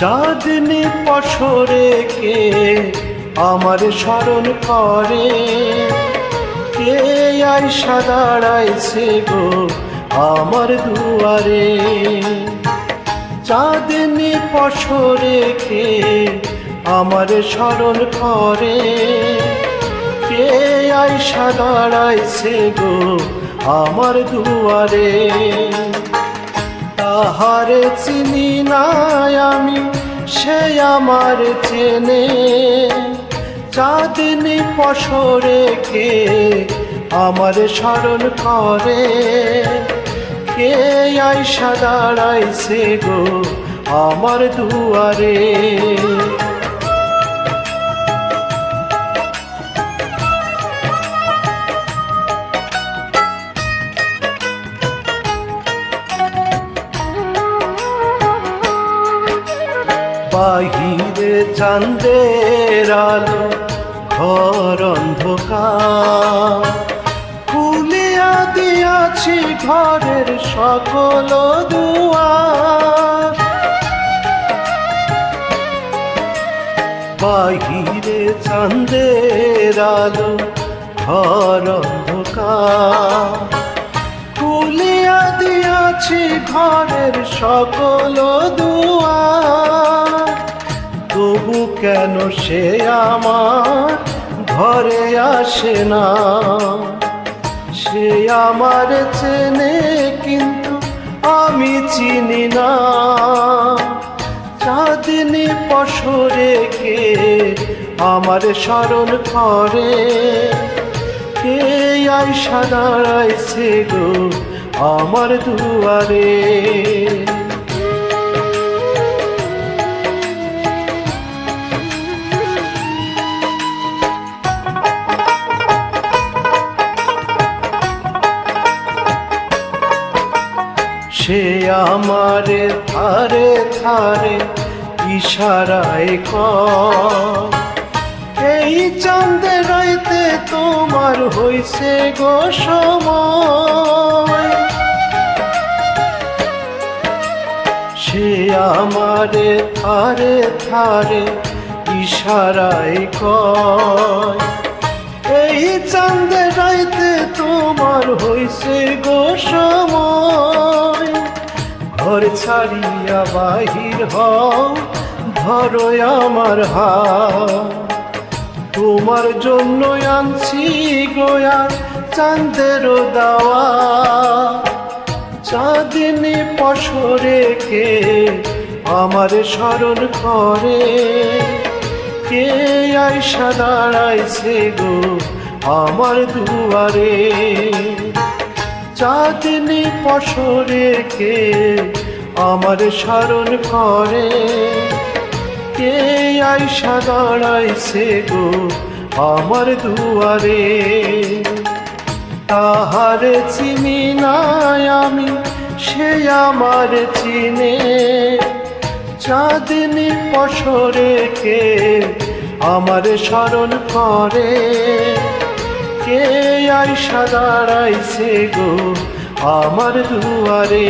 চাঁদনি পশরে কে আমার স্মরণ করে, কে আইসা দাঁড়াইছে গো আমার দুয়ারে। চাঁদনি পশরে কে আমার স্মরণ করে, কে আইসা দাঁড়াইছে গো আমার দুয়ারে। তাহারে চিনি নাই আমি, সে আমার চেনে। চাঁদনি পশরে কে আমার স্মরণ করে, কে আইসা দাঁড়াইছে গো আমার দুয়ারে। বাহিরে চাঁদের আলো, ঘর অন্ধকার, খুলিয়া দিয়াছি ঘরের সকল দুয়ার। বাহিরে চাঁদের আলো, ঘর অন্ধকার, খুলিয়া দিয়াছি ঘরের সকল দুয়ার। তবু কেন সে আমার ঘরে আসে না? সে আমার চেনে কিন্তু আমি চিনি না। চাঁদনি পশরে কে আমার স্মরণ করে, কে আইসা দাঁড়াইছে গো আমার দুয়ারে। সে আমারে থারে থারে ইশারায় কয়, এই চাঁদের রাইতে তোমার হইছে গো সময়। সে আমারে থারে থারে ইশারায় কয়, এই চাঁদের রাইতে তোমার হইছে গো সময়। ঘর ছাড়িয়া বাহির হও, ধরো আমার হাত, তোমার জন্য আনছি গোয়া চাঁদের দাওয়া। চাঁদনি পশরে কে আমার স্মরণ করে, কে আইসা দাঁড়াইছে গো আমার দুয়ারে। চাঁদনি পশরে কে আমার স্মরণ করে, কে আইসা দাঁড়াইছে গো আমার দুয়ারে। তাহারে চিনি নাই আমি, সে আমার চিনে। চাঁদনি পশরে কে আমার স্মরণ করে, কে আইসা দাঁড়াইছে গো আমার দুয়ারে।